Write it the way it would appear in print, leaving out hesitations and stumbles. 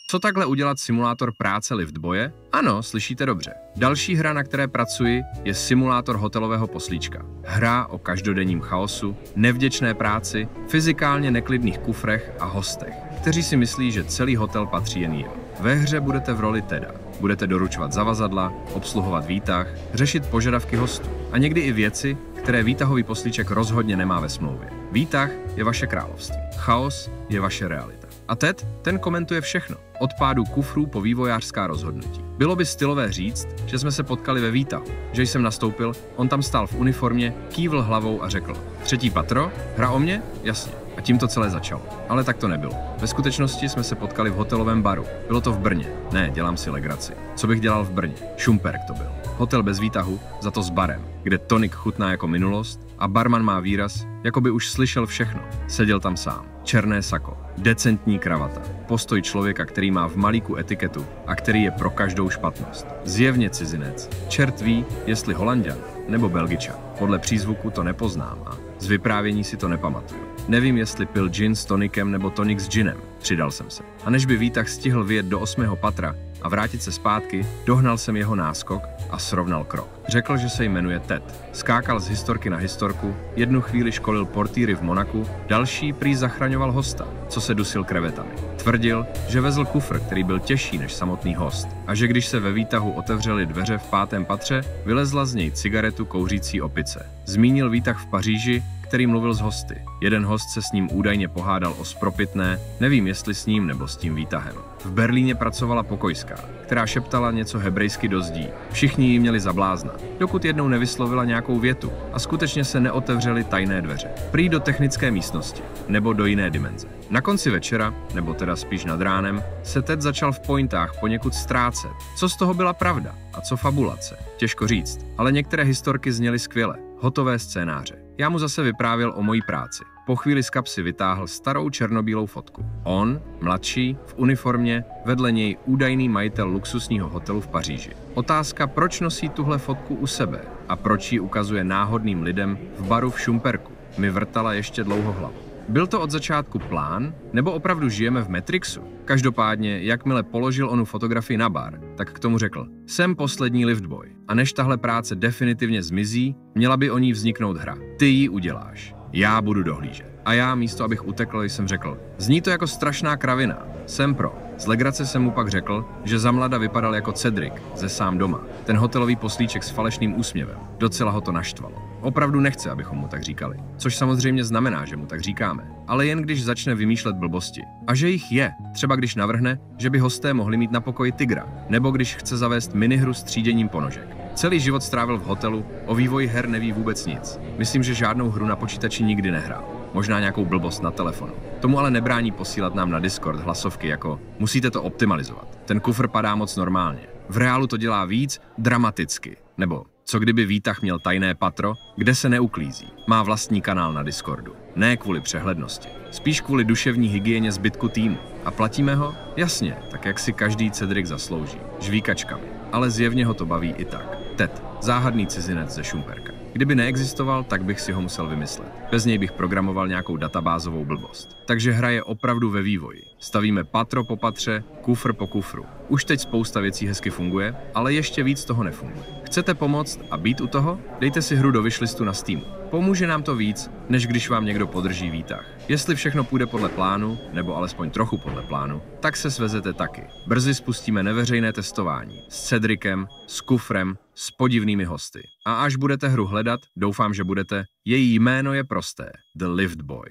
Co takhle udělat simulátor práce liftboje? Ano, slyšíte dobře. Další hra, na které pracuji, je simulátor hotelového poslíčka. Hra o každodenním chaosu, nevděčné práci, fyzikálně neklidných kufrech a hostech, kteří si myslí, že celý hotel patří jen jim. Ve hře budete v roli Teda. Budete doručovat zavazadla, obsluhovat výtah, řešit požadavky hostů a někdy i věci, které výtahový poslíček rozhodně nemá ve smlouvě. Výtah je vaše království. Chaos je vaše realita. A Ted, ten komentuje všechno. Od pádu kufrů po vývojářská rozhodnutí. Bylo by stylové říct, že jsme se potkali ve výtahu, že jsem nastoupil, on tam stál v uniformě, kývl hlavou a řekl: 3. patro? Hra o mě? Jasně. A tím to celé začalo. Ale tak to nebylo. Ve skutečnosti jsme se potkali v hotelovém baru. Bylo to v Brně. Ne, dělám si legraci. Co bych dělal v Brně? Šumperk to byl. Hotel bez výtahu, za to s barem, kde tonik chutná jako minulost a barman má výraz, jako by už slyšel všechno. Seděl tam sám. Černé sako, decentní kravata, postoj člověka, který má v malíku etiketu a který je pro každou špatnost. Zjevně cizinec. Čert ví, jestli Holanďan nebo Belgičan. Podle přízvuku to nepoznám a z vyprávění si to nepamatuju. Nevím, jestli pil gin s tonikem nebo tonik s ginem. Přidal jsem se. A než by výtah stihl vyjet do 8. patra a vrátit se zpátky, dohnal jsem jeho náskok a srovnal krok. Řekl, že se jmenuje Ted. Skákal z historky na historku, jednu chvíli školil portýry v Monaku, další prý zachraňoval hosta, co se dusil krevetami. Tvrdil, že vezl kufr, který byl těžší než samotný host, a že když se ve výtahu otevřely dveře v 5. patře, vylezla z něj cigaretu kouřící opice. Zmínil výtah v Paříži, který mluvil s hosty. Jeden host se s ním údajně pohádal o spropitné, nevím jestli s ním nebo s tím výtahem. V Berlíně pracovala pokojská, která šeptala něco hebrejsky do zdí. Všichni ji měli za blázna, dokud jednou nevyslovila nějakou větu a skutečně se neotevřely tajné dveře. Prý do technické místnosti, nebo do jiné dimenze. Na konci večera, nebo teda spíš nad ránem, se Ted začal v pointách poněkud ztrácet. Co z toho byla pravda a co fabulace? Těžko říct, ale některé historky zněly skvěle. Hotové scénáře. Já mu zase vyprávěl o mojí práci. Po chvíli z kapsy vytáhl starou černobílou fotku. On, mladší, v uniformě, vedle něj údajný majitel luxusního hotelu v Paříži. Otázka, proč nosí tuhle fotku u sebe a proč ji ukazuje náhodným lidem v baru v Šumperku, mi vrtala ještě dlouho hlavu. Byl to od začátku plán, nebo opravdu žijeme v Matrixu? Každopádně, jakmile položil onu fotografii na bar, tak k tomu řekl: jsem poslední liftboy. A než tahle práce definitivně zmizí, měla by o ní vzniknout hra. Ty ji uděláš. Já budu dohlížet. A já, místo abych utekl, jsem řekl: zní to jako strašná kravina. Jsem pro. Z legrace jsem mu pak řekl, že za mlada vypadal jako Cedric ze Sám doma. Ten hotelový poslíček s falešným úsměvem. Docela ho to naštvalo. Opravdu nechce, abychom mu tak říkali. Což samozřejmě znamená, že mu tak říkáme. Ale jen když začne vymýšlet blbosti. A že jich je. Třeba když navrhne, že by hosté mohli mít na pokoji tygra. Nebo když chce zavést minihru s tříděním ponožek. Celý život strávil v hotelu, o vývoji her neví vůbec nic. Myslím, že žádnou hru na počítači nikdy nehrál. Možná nějakou blbost na telefonu. Tomu ale nebrání posílat nám na Discord hlasovky jako: musíte to optimalizovat. Ten kufr padá moc normálně. V reálu to dělá víc dramaticky. Nebo co kdyby výtah měl tajné patro, kde se neuklízí. Má vlastní kanál na Discordu. Ne kvůli přehlednosti. Spíš kvůli duševní hygieně zbytku týmu. A platíme ho? Jasně, tak jak si každý Cedric zaslouží. Žvíkačkami. Ale zjevně ho to baví i tak. Ted, záhadný cizinec ze Šumperka. Kdyby neexistoval, tak bych si ho musel vymyslet. Bez něj bych programoval nějakou databázovou blbost. Takže hra je opravdu ve vývoji. Stavíme patro po patře, kufr po kufru. Už teď spousta věcí hezky funguje, ale ještě víc toho nefunguje. Chcete pomoct a být u toho? Dejte si hru do wishlistu na Steamu. Pomůže nám to víc, než když vám někdo podrží výtah. Jestli všechno půjde podle plánu, nebo alespoň trochu podle plánu, tak se svezete taky. Brzy spustíme neveřejné testování. S Cedricem, s kufrem, s podivnými hosty. A až budete hru hledat, doufám, že budete, její jméno je prosté. The Lift Boy.